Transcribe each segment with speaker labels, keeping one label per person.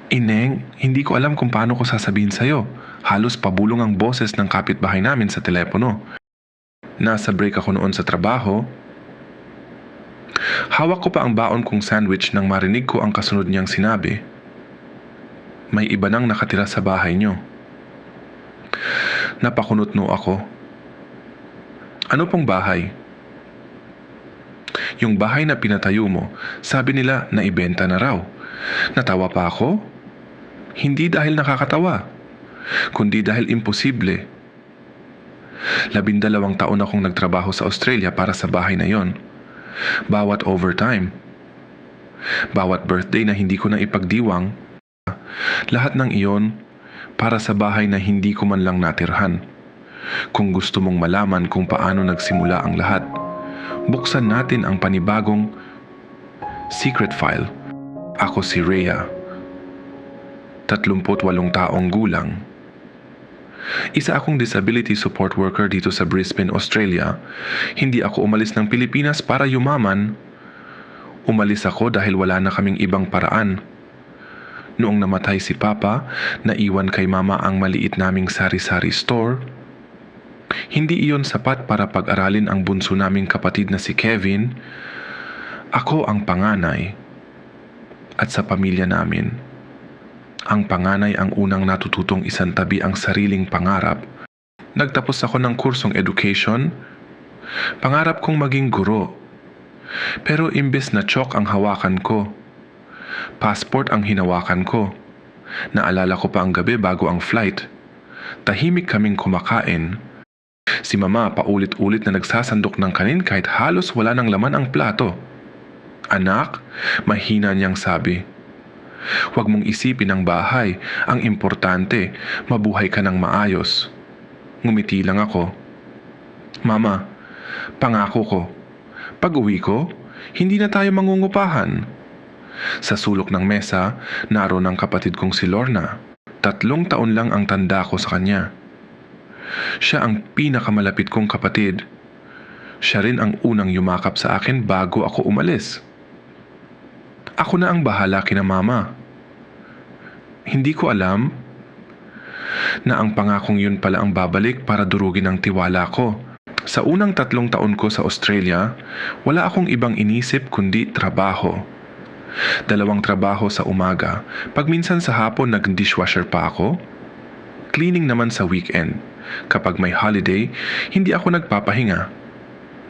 Speaker 1: Ineng, hindi ko alam kung paano ko sasabihin sa'yo. Halos pabulong ang boses ng kapitbahay namin sa telepono. Nasa break ako noon sa trabaho. Hawak ko pa ang baon kong sandwich nang marinig ko ang kasunod niyang sinabi. May iba nang nakatira sa bahay niyo. Napakunot-no ako. Ano pong bahay? Yung bahay na pinatayo mo, sabi nila na ibenta na raw. Natawa pa ako? Hindi dahil nakakatawa, kundi dahil imposible. 12 taon akong nagtrabaho sa Australia para sa bahay na yon. Bawat overtime, bawat birthday na hindi ko na ipagdiwang, lahat ng iyon para sa bahay na hindi ko man lang natirhan. Kung gusto mong malaman kung paano nagsimula ang lahat, buksan natin ang panibagong secret file. Ako si Rhea, 38 taong gulang. Isa akong disability support worker dito sa Brisbane, Australia. Hindi ako umalis ng Pilipinas para yumaman. Umalis ako dahil wala na kaming ibang paraan. Noong namatay si Papa, naiwan kay Mama ang maliit naming sari-sari store. Hindi iyon sapat para pag-aralin ang bunso naming kapatid na si Kevin. Ako ang panganay. At sa pamilya namin, ang panganay ang unang natututong isantabi ang sariling pangarap. Nagtapos ako ng kursong education. Pangarap kong maging guro. Pero imbes na chalk ang hawakan ko, passport ang hinawakan ko. Naalala ko pa ang gabi bago ang flight. Tahimik kaming kumakain. Si Mama paulit-ulit na nagsasandok ng kanin kahit halos wala ng laman ang plato. Anak, mahina niyang sabi. Huwag mong isipin ang bahay. Ang importante, mabuhay ka ng maayos. Ngumiti lang ako. Mama, pangako ko. Pag-uwi ko, hindi na tayo mangungupahan. Sa sulok ng mesa, naroon ang kapatid kong si Lorna. 3 taon lang ang tanda ko sa kanya. Siya ang pinakamalapit kong kapatid. Siya rin ang unang yumakap sa akin bago ako umalis. Ako na ang bahala kina Mama. Hindi ko alam na ang pangakong yun pala ang babalik para durugin ang tiwala ko. Sa unang 3 taon ko sa Australia, wala akong ibang inisip kundi trabaho. 2 trabaho sa umaga, pag minsan sa hapon nag-dishwasher pa ako. Cleaning naman sa weekend. Kapag may holiday, hindi ako nagpapahinga.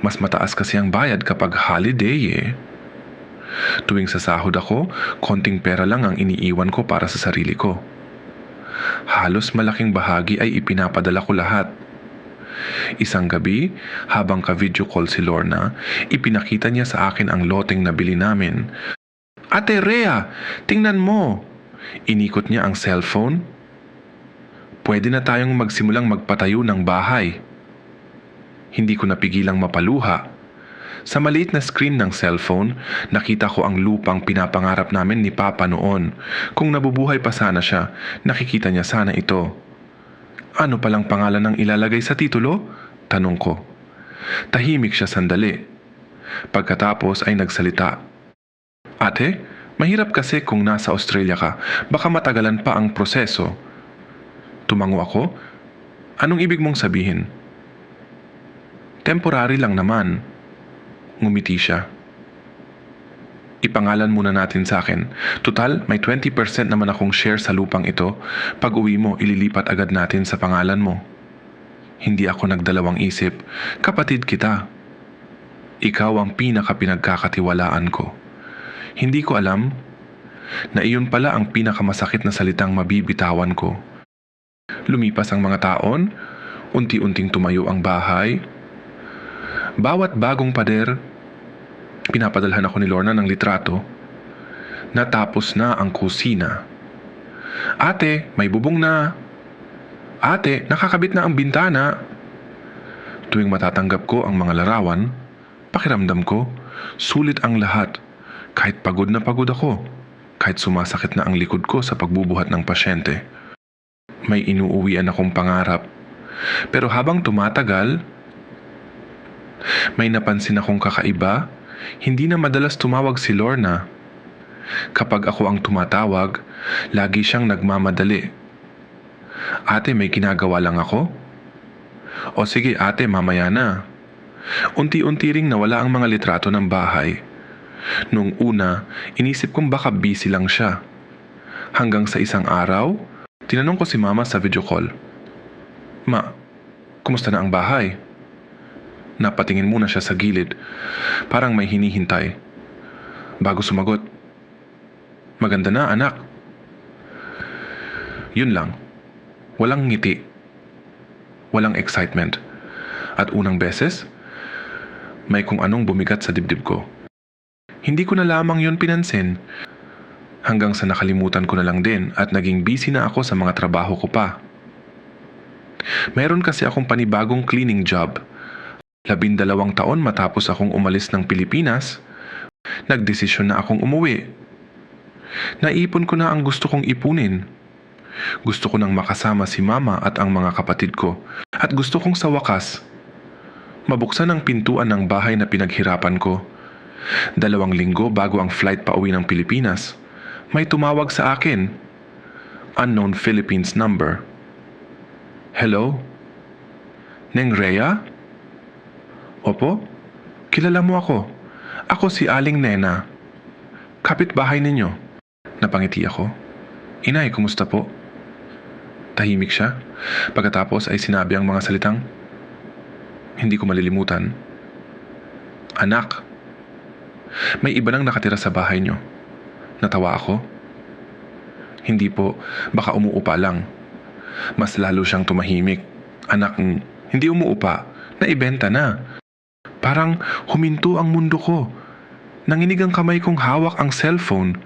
Speaker 1: Mas mataas kasi ang bayad kapag holiday eh. Tuwing sasahod ako, konting pera lang ang iniiwan ko para sa sarili ko. Halos malaking bahagi ay ipinapadala ko lahat. Isang gabi, habang ka-video call si Lorna, ipinakita niya sa akin ang loteng nabili namin. Ate Rhea, tingnan mo! Inikot niya ang cellphone. Pwede na tayong magsimulang magpatayo ng bahay. Hindi ko napigilang mapaluha. Sa maliit na screen ng cellphone, nakita ko ang lupang pinapangarap namin ni Papa noon. Kung nabubuhay pa sana siya, nakikita niya sana ito. Ano palang pangalan ang ilalagay sa titulo? Tanong ko. Tahimik siya sandali. Pagkatapos ay nagsalita. Ate, mahirap kasi kung nasa Australia ka. Baka matagalan pa ang proseso. Tumango ako. Anong ibig mong sabihin? Temporary lang naman. Ngumiti siya. Ipangalan muna natin sa akin. Tutal, may 20% naman akong share sa lupang ito. Pag uwi mo, ililipat agad natin sa pangalan mo. Hindi ako nagdalawang isip. Kapatid kita. Ikaw ang pinaka-pinagkakatiwalaan ko. Hindi ko alam na iyon pala ang pinakamasakit na salitang mabibitawan ko. Lumipas ang mga taon, unti-unting tumayo ang bahay. Bawat bagong pader, pinapadalhan ako ni Lorna ng litrato. Natapos na ang kusina. Ate, may bubong na. Ate, nakakabit na ang bintana. Tuwing matatanggap ko ang mga larawan, pakiramdam ko, sulit ang lahat. Kahit pagod na pagod ako, kahit sumasakit na ang likod ko sa pagbubuhat ng pasyente. May inuuwian akong pangarap. Pero habang tumatagal, may napansin akong kakaiba. Hindi na madalas tumawag si Lorna. Kapag ako ang tumatawag, lagi siyang nagmamadali. Ate, may ginagawa lang ako? O sige ate, mamaya na. Unti-unti ring nawala ang mga litrato ng bahay. Nung una, inisip kong baka busy lang siya. Hanggang sa isang araw, tinanong ko si mama sa video call. Ma, kumusta na ang bahay? Napatingin muna siya sa gilid, parang may hinihintay. Bago sumagot, maganda na anak. Yun lang, walang ngiti, walang excitement. At unang beses, may kung anong bumigat sa dibdib ko. Hindi ko na lamang yun pinansin, hanggang sa nakalimutan ko na lang din at naging busy na ako sa mga trabaho ko pa. Meron kasi akong panibagong cleaning job. 12 taon matapos akong umalis ng Pilipinas, nagdesisyon na akong umuwi. Naipon ko na ang gusto kong ipunin. Gusto ko nang makasama si mama at ang mga kapatid ko. At gusto kong sa wakas, mabuksan ang pintuan ng bahay na pinaghirapan ko. 2 linggo bago ang flight pa uwi ng Pilipinas, may tumawag sa akin. Unknown Philippines number. Hello? Neng Rhea? Opo? Kilala mo ako. Ako si Aling Nena. Kapitbahay ninyo. Napangiti ako. Inay, kumusta po? Tahimik siya. Pagkatapos ay sinabi ang mga salitang, hindi ko malilimutan. Anak, may iba nang nakatira sa bahay nyo. Natawa ako. Hindi po, baka umuupa lang. Mas lalo siyang tumahimik. Anak, hindi umuupa. Naibenta na. Parang huminto ang mundo ko. Nanginig ang kamay kong hawak ang cellphone.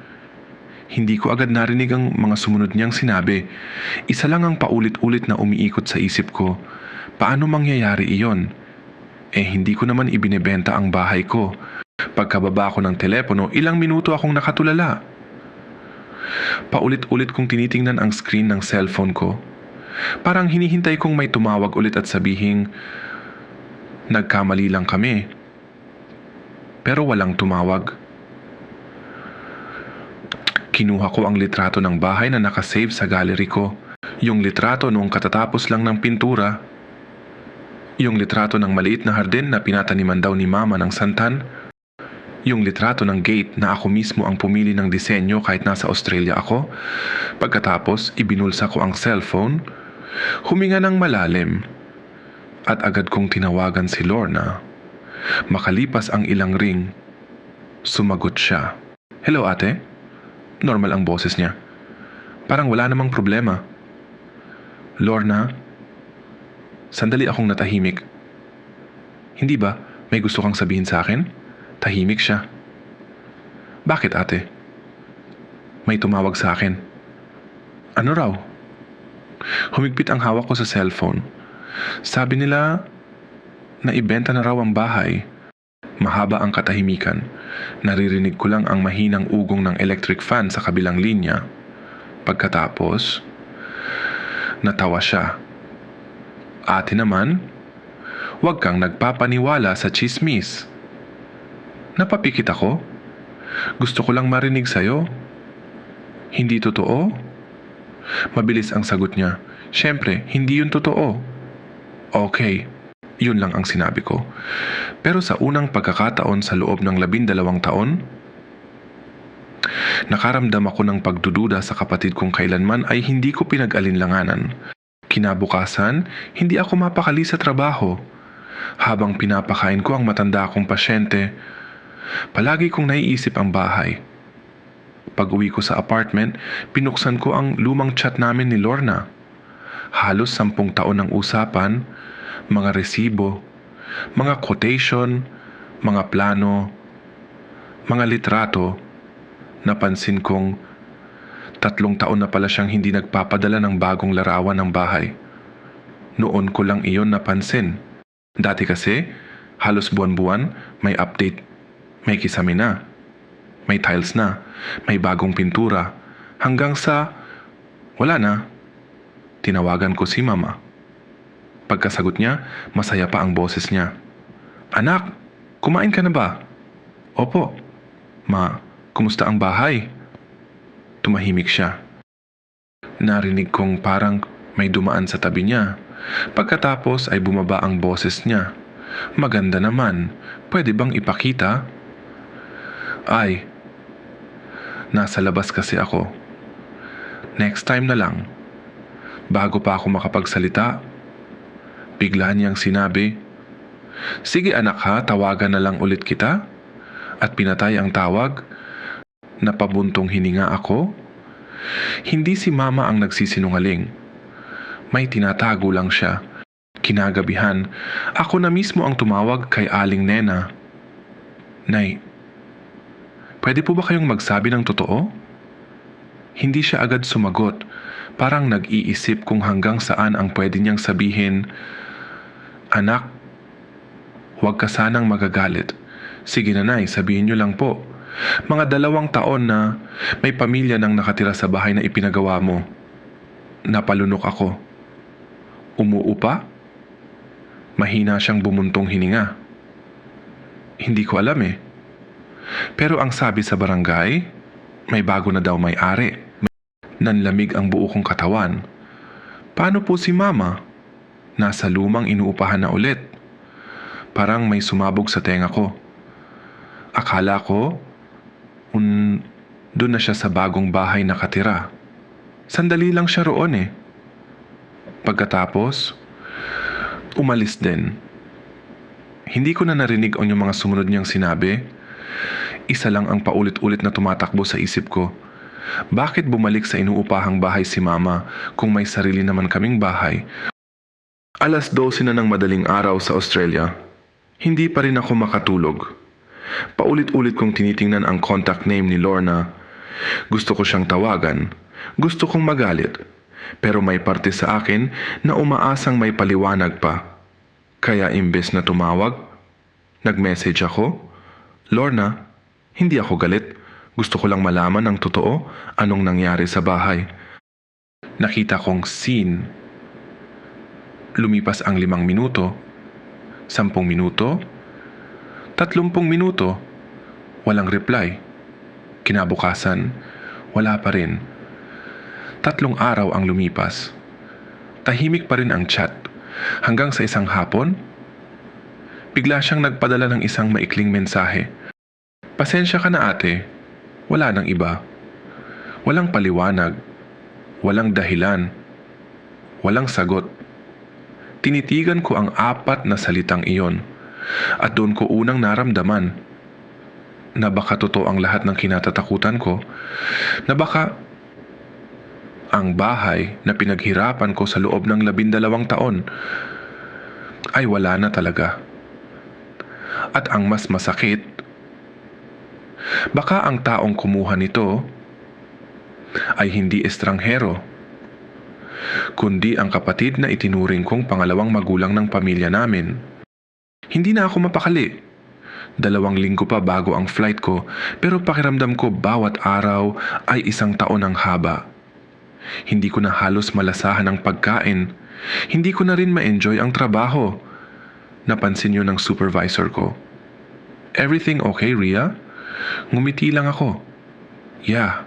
Speaker 1: Hindi ko agad narinig ang mga sumunod niyang sinabi. Isa lang ang paulit-ulit na umiikot sa isip ko. Paano mangyayari iyon? Hindi ko naman ibinebenta ang bahay ko. Pagkababa ko ng telepono, ilang minuto akong nakatulala. Paulit-ulit kong tinitingnan ang screen ng cellphone ko. Parang hinihintay kong may tumawag ulit at sabihing, nagkamali lang kami. Pero walang tumawag. Kinuha ko ang litrato ng bahay na nakasave sa gallery ko. Yung litrato noong katatapos lang ng pintura. Yung litrato ng maliit na hardin na pinataniman daw ni mama ng santan. Yung litrato ng gate na ako mismo ang pumili ng disenyo kahit nasa Australia ako. Pagkatapos, ibinulsa ko ang cellphone, huminga ng malalim, at agad kong tinawagan si Lorna. Makalipas ang ilang ring, sumagot siya. Hello ate? Normal ang boses niya. Parang wala namang problema. Lorna, sandali akong natahimik. Hindi ba may gusto kang sabihin sa akin? Tahimik siya. Bakit ate? May tumawag sa akin. Ano raw? Humigpit ang hawak ko sa cellphone. Sabi nila, naibenta na raw ang bahay. Mahaba ang katahimikan. Naririnig ko lang ang mahinang ugong ng electric fan sa kabilang linya. Pagkatapos, natawa siya. Ate naman, huwag kang nagpapaniwala sa chismis. Napapikit ako. Gusto ko lang marinig sa'yo. Hindi totoo? Mabilis ang sagot niya. Siyempre, hindi yun totoo. Okay, yun lang ang sinabi ko. Pero sa unang pagkakataon sa loob ng 12 taon, nakaramdam ako ng pagdududa sa kapatid kong kailanman ay hindi ko pinag-alinlanganan. Kinabukasan, hindi ako mapakali sa trabaho. Habang pinapakain ko ang matanda akong pasyente, palagi kong naiisip ang bahay. Pag-uwi ko sa apartment, pinuksan ko ang lumang chat namin ni Lorna. Halos 10 taon ng usapan, mga resibo, mga quotation, mga plano, mga litrato. Napansin kong 3 taon na pala siyang hindi nagpapadala ng bagong larawan ng bahay. Noon ko lang iyon napansin. Dati kasi, halos buwan-buwan may update. May kisame na, may tiles na, may bagong pintura, hanggang sa wala na. Tinawagan ko si mama. Pagkasagot niya, masaya pa ang boses niya. Anak, kumain ka na ba? Opo. Ma, Kumusta ang bahay? Tumahimik siya. Narinig kong parang may dumaan sa tabi niya. Pagkatapos ay bumaba ang boses niya. Maganda naman. Pwede bang ipakita? Ay, nasa labas kasi ako. Next time na lang. Bago pa ako makapagsalita, bigla niyang sinabi, "Sige anak ha, tawagan na lang ulit kita." At pinatay ang tawag. Napabuntong hininga ako. Hindi si mama ang nagsisinungaling. May tinatago lang siya. Kinagabihan, ako na mismo ang tumawag kay Aling Nena. "Nay, pwede po ba kayong magsabi ng totoo?" Hindi siya agad sumagot. Parang nag-iisip kung hanggang saan ang pwede niyang sabihin. "Anak, huwag ka sanang magagalit. Sige na nay, sabihin niyo lang po. Mga 2 taon na may pamilya nang nakatira sa bahay na ipinagawa mo." Napalunok ako. Umuupa? Mahina siyang bumuntong hininga. Hindi ko alam eh. Pero ang sabi sa barangay, may bago na daw may-ari. Nanlamig ang buo kong katawan. Paano po si mama? Nasa lumang inuupahan na ulit. Parang may sumabog sa tenga ko. Akala ko, doon na siya sa bagong bahay nakatira. Sandali lang siya roon eh. Pagkatapos, umalis din. Hindi ko na narinig ang yung mga sumunod niyang sinabi. Isa lang ang paulit-ulit na tumatakbo sa isip ko. Bakit bumalik sa inuupahang bahay si mama kung may sarili naman kaming bahay? 12:00 na ng madaling araw sa Australia. Hindi pa rin ako makatulog. Paulit-ulit kong tinitingnan ang contact name ni Lorna. Gusto ko siyang tawagan. Gusto kong magalit. Pero may parte sa akin na umaasang may paliwanag pa. Kaya imbes na tumawag, nag-message ako. "Lorna, hindi ako galit. Gusto ko lang malaman ang totoo, anong nangyari sa bahay." Nakita kong scene. Lumipas ang 5 minuto, 10 minuto, 30 minuto. Walang reply. Kinabukasan, wala pa rin. 3 araw ang lumipas. Tahimik pa rin ang chat. Hanggang sa isang hapon, bigla siyang nagpadala ng isang maikling mensahe. "Pasensya ka na ate. Wala nang iba. Walang paliwanag. Walang dahilan. Walang sagot." Tinitigan ko ang 4 na salitang iyon. At doon ko unang naramdaman na baka totoo ang lahat ng kinatatakutan ko. Na baka ang bahay na pinaghirapan ko sa loob ng 12 taon ay wala na talaga. At ang mas masakit, baka ang taong kumuha nito ay hindi estranghero, kundi ang kapatid na itinuring kong pangalawang magulang ng pamilya namin. Hindi na ako mapakali. 2 linggo pa bago ang flight ko, pero pakiramdam ko bawat araw ay 1 taon ang haba. Hindi ko na halos malasahan ang pagkain. Hindi ko na rin ma-enjoy ang trabaho. Napansin yun ng supervisor ko. "Everything okay, Ria?" Ngumiti lang ako. "Yeah."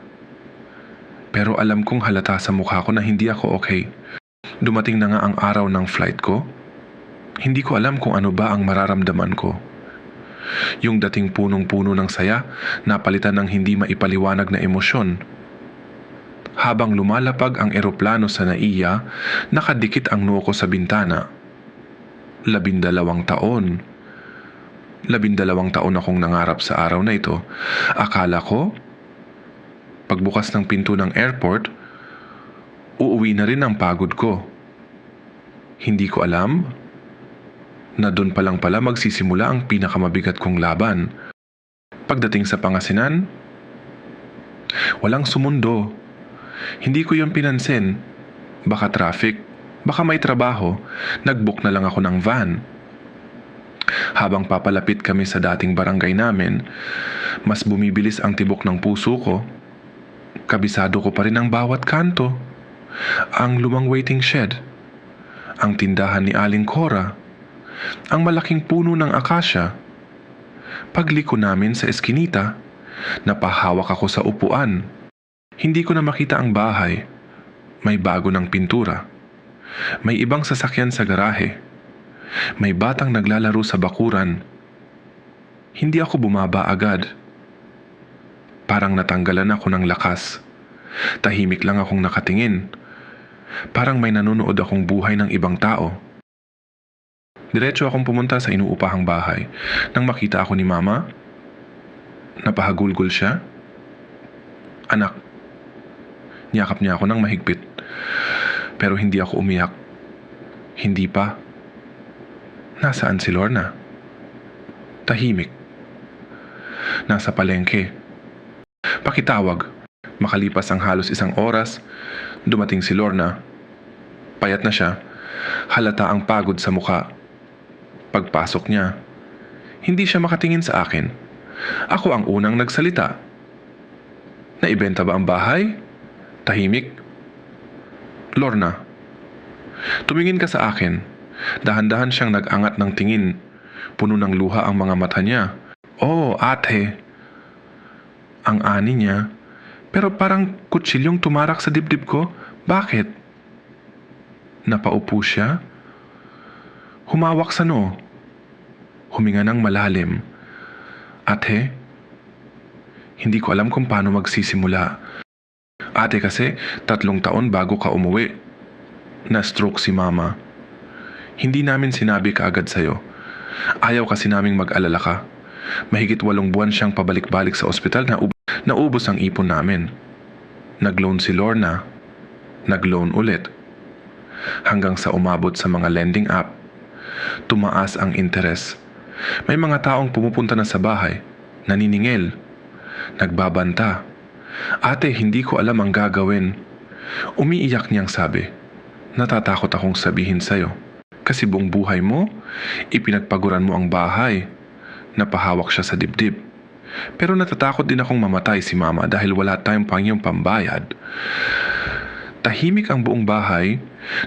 Speaker 1: Pero alam kong halata sa mukha ko na hindi ako okay. Dumating na nga ang araw ng flight ko. Hindi ko alam kung ano ba ang mararamdaman ko. Yung dating punong-puno ng saya, napalitan ng hindi maipaliwanag na emosyon. Habang lumalapag ang eroplano sa NAIA, nakadikit ang noo ko sa bintana. 12 taon. 12 taon akong nangarap sa araw na ito. Akala ko, pagbukas ng pinto ng airport, uuwi na rin ang pagod ko. Hindi ko alam na doon pa lang pala magsisimula ang pinakamabigat kong laban. Pagdating sa Pangasinan, walang sumundo. Hindi ko yun pinansin. Baka traffic, baka may trabaho. Nag-book na lang ako ng van. Habang papalapit kami sa dating barangay namin, mas bumibilis ang tibok ng puso ko. Kabisado ko pa rin ang bawat kanto. Ang lumang waiting shed, ang tindahan ni Aling Cora, ang malaking puno ng akasya. Pagliko namin sa eskinita, Napahawak ako sa upuan. Hindi ko na makita ang bahay. May bago ng pintura. May ibang sasakyan sa garahe. May batang naglalaro sa bakuran. Hindi ako bumaba agad. Parang natanggalan ako ng lakas. Tahimik lang akong nakatingin. Parang may nanonood akong buhay ng ibang tao. Diretso akong pumunta sa inuupahang bahay. Nang makita ako ni Mama, napahagulgol siya. Anak, niyakap niya ako ng mahigpit. Pero hindi ako umiyak. Hindi pa. Nasaan si Lorna? Tahimik. Nasa palengke. Pakitawag. Makalipas ang halos 1 oras, dumating si Lorna. Payat na siya. Halata ang pagod sa mukha. Pagpasok niya, hindi siya makatingin sa akin. Ako ang unang nagsalita. Naibenta ba ang bahay? Tahimik. Lorna. Tumingin ka sa akin. Dahan-dahan siyang nag-angat ng tingin. Puno ng luha ang mga mata niya. Oh, ate. Ang ani niya. Pero parang kutsilyong tumarak sa dibdib ko. Bakit? Napaupo siya. Humawak sa noo. Huminga ng malalim. Ate, hindi ko alam kung paano magsisimula. Ate kasi 3 taon bago ka umuwi. Na-stroke si Mama. Hindi namin sinabi kaagad sa'yo. Ayaw kasi naming mag-alala ka. Mahigit 8 buwan siyang pabalik-balik sa ospital na naubos ang ipon namin. Nag-loan si Lorna. Nag-loan ulit. Hanggang sa umabot sa mga lending app. Tumaas ang interes. May mga taong pumupunta na sa bahay, naniningil, nagbabanta. Ate, hindi ko alam ang gagawin. Umiiyak niyang sabi, natatakot akong sabihin sa'yo. Kasi buong buhay mo, ipinagpaguran mo ang bahay. Napahawak siya sa dibdib. Pero natatakot din akong mamatay si Mama dahil wala tayong pangyong pambayad. Tahimik ang buong bahay,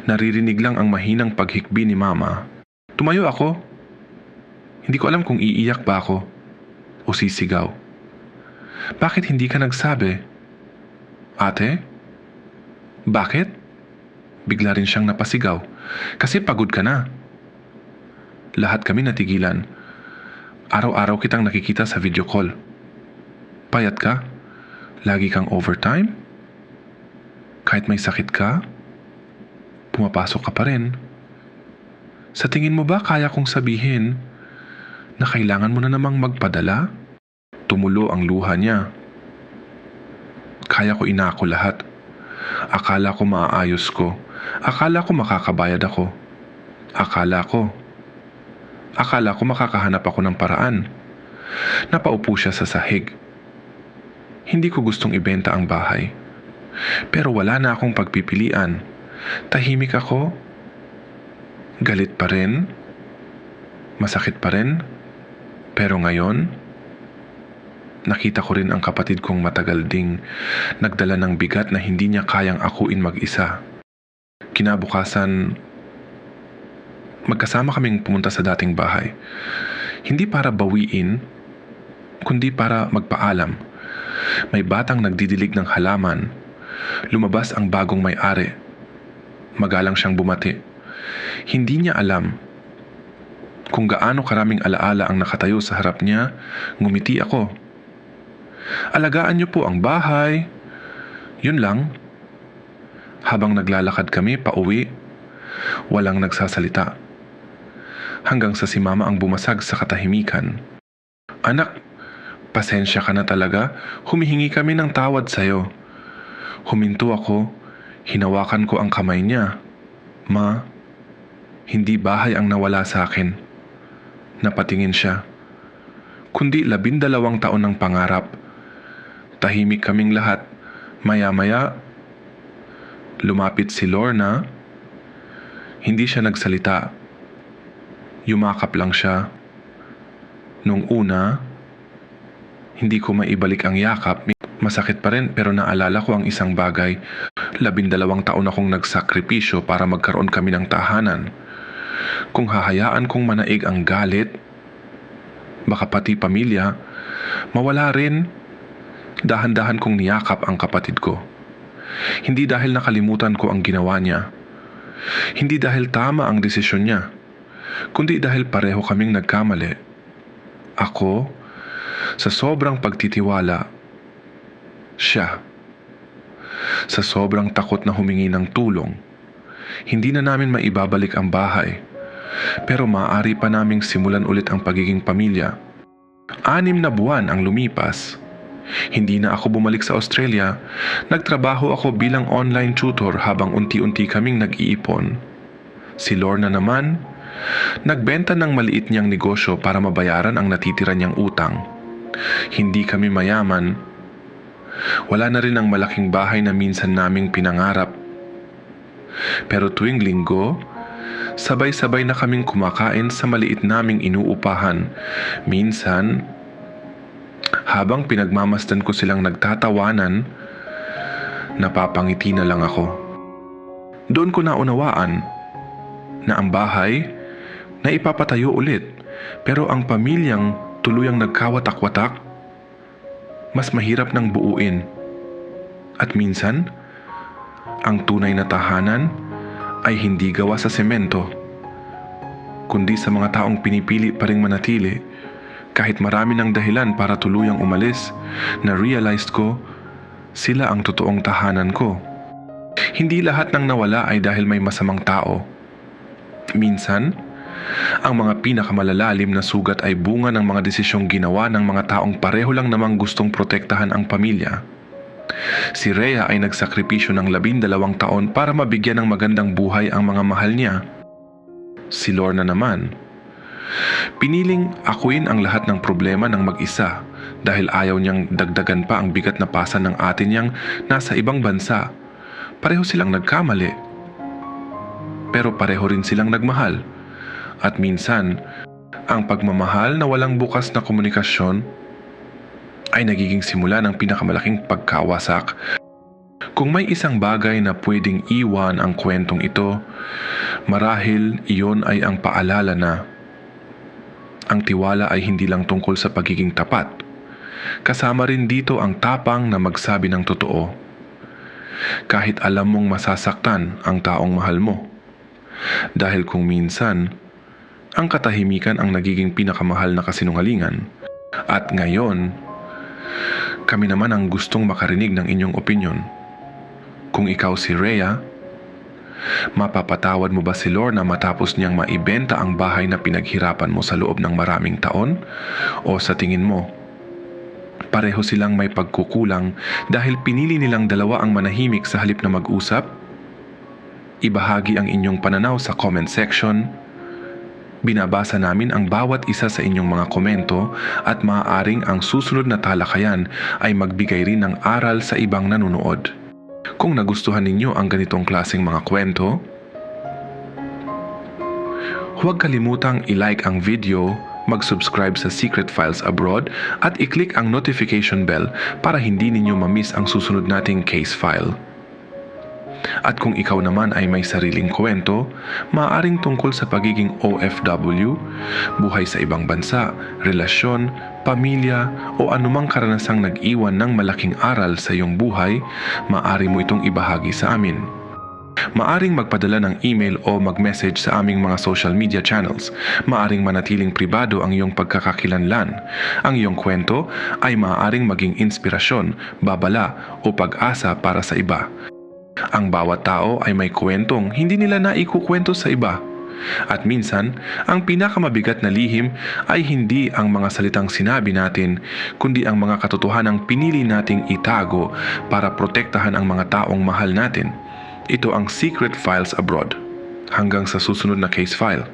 Speaker 1: naririnig lang ang mahinang paghikbi ni Mama. Tumayo ako. Hindi ko alam kung iiyak ba ako o sisigaw. Bakit hindi ka nagsabi? Ate? Bakit? Bigla rin siyang napasigaw. Kasi pagod ka na. Lahat kami natigilan. Araw-araw kitang nakikita sa video call. Payat ka? Lagi kang overtime? Kahit may sakit ka? Pumapasok ka pa rin. Sa tingin mo ba kaya kong sabihin na kailangan mo na namang magpadala? Tumulo ang luha niya. Kaya ko inako lahat. Akala ko maaayos ko. Akala ko makakabayad ako. Akala ko makakahanap ako ng paraan. Napaupo siya sa sahig. Hindi ko gustong ibenta ang bahay. Pero wala na akong pagpipilian. Tahimik ako. Galit pa rin. Masakit pa rin. Pero ngayon, nakita ko rin ang kapatid kong matagal ding nagdala ng bigat na hindi niya kayang akuin mag-isa. Kinabukasan, magkasama kaming pumunta sa dating bahay. Hindi para bawiin, kundi para magpaalam. May batang nagdidilig ng halaman. Lumabas ang bagong may-ari. Magalang siyang bumati. Hindi niya alam kung gaano karaming alaala ang nakatayo sa harap niya. Ngumiti ako. Alagaan niyo po ang bahay. Yun lang. Habang naglalakad kami pauwi, walang nagsasalita. Hanggang sa si Mama ang bumasag sa katahimikan. Anak, pasensya ka na talaga. Humihingi kami ng tawad sa'yo. Huminto ako. Hinawakan ko ang kamay niya. Ma, hindi bahay ang nawala sa akin. Napatingin siya. Kundi 12 taon ng pangarap. Tahimik kaming lahat. Maya-maya, lumapit si Lorna. Hindi siya nagsalita. Yumakap lang siya. Nung una, hindi ko maibalik ang yakap. Masakit pa rin pero naalala ko ang isang bagay. 12 taon akong nagsakripisyo para magkaroon kami ng tahanan. Kung hahayaan kong manaig ang galit, baka pati pamilya, mawala rin. Dahan-dahan kong niyakap ang kapatid ko. Hindi dahil nakalimutan ko ang ginawa niya. Hindi dahil tama ang desisyon niya, kundi dahil pareho kaming nagkamali. Ako, sa sobrang pagtitiwala. Siya, sa sobrang takot na humingi ng tulong. Hindi na namin maibabalik ang bahay, pero maaari pa naming simulan ulit ang pagiging pamilya. 6 na buwan ang lumipas. Hindi na ako bumalik sa Australia. Nagtrabaho ako bilang online tutor habang unti-unti kaming nag-iipon. Si Lorna naman, nagbenta ng maliit niyang negosyo para mabayaran ang natitira niyang utang. Hindi kami mayaman. Wala na rin ang malaking bahay na minsan naming pinangarap. Pero tuwing linggo, sabay-sabay na kaming kumakain sa maliit naming inuupahan. Minsan, habang pinagmamasdan ko silang nagtatawanan, napapangiti na lang ako. Doon ko naunawaan na ang bahay na ipapatayo ulit, pero ang pamilyang tuluyang nagkawatak-watak, mas mahirap nang buuin. At minsan, ang tunay na tahanan ay hindi gawa sa semento, kundi sa mga taong pinipili pa ring manatili. Kahit marami ng dahilan para tuluyang umalis, na-realized ko, sila ang totoong tahanan ko. Hindi lahat ng nawala ay dahil may masamang tao. Minsan, ang mga pinakamalalalim na sugat ay bunga ng mga desisyong ginawa ng mga taong pareho lang namang gustong protektahan ang pamilya. Si Rhea ay nagsakripisyo ng 12 taon para mabigyan ng magandang buhay ang mga mahal niya. Si Lorna naman, piniling akuin ang lahat ng problema ng mag-isa dahil ayaw niyang dagdagan pa ang bigat na pasa ng atin niyang nasa ibang bansa. Pareho silang nagkamali, pero pareho rin silang nagmahal. At minsan, ang pagmamahal na walang bukas na komunikasyon ay nagiging simula ng pinakamalaking pagkawasak. Kung may isang bagay na pwedeng iwan ang kwentong ito, marahil iyon ay ang paalala na ang tiwala ay hindi lang tungkol sa pagiging tapat. Kasama rin dito ang tapang na magsabi ng totoo. Kahit alam mong masasaktan ang taong mahal mo. Dahil kung minsan, ang katahimikan ang nagiging pinakamahal na kasinungalingan. At ngayon, kami naman ang gustong makarinig ng inyong opinyon. Kung ikaw si Rhea, mapapatawad mo ba si Lorna matapos niyang maibenta ang bahay na pinaghirapan mo sa loob ng maraming taon? O sa tingin mo, pareho silang may pagkukulang dahil pinili nilang dalawa ang manahimik sa halip na mag-usap? Ibahagi ang inyong pananaw sa comment section. Binabasa namin ang bawat isa sa inyong mga komento at maaaring ang susunod na talakayan ay magbigay rin ng aral sa ibang nanonood. Kung nagustuhan ninyo ang ganitong klaseng mga kwento, huwag kalimutang i-like ang video, mag-subscribe sa Secret Files Abroad at i-click ang notification bell para hindi ninyo ma-miss ang susunod nating case file. At kung ikaw naman ay may sariling kwento, maaaring tungkol sa pagiging OFW, buhay sa ibang bansa, relasyon, pamilya o anumang karanasang nag-iwan ng malaking aral sa iyong buhay, maaari mo itong ibahagi sa amin. Maaring magpadala ng email o mag-message sa aming mga social media channels. Maaring manatiling pribado ang iyong pagkakakilanlan. Ang iyong kwento ay maaaring maging inspirasyon, babala o pag-asa para sa iba. Ang bawat tao ay may kwentong hindi nila naikukwento sa iba. At minsan, ang pinakamabigat na lihim ay hindi ang mga salitang sinabi natin, kundi ang mga katotohanang pinili nating itago para protektahan ang mga taong mahal natin. Ito ang Secret Files Abroad. Hanggang sa susunod na case file.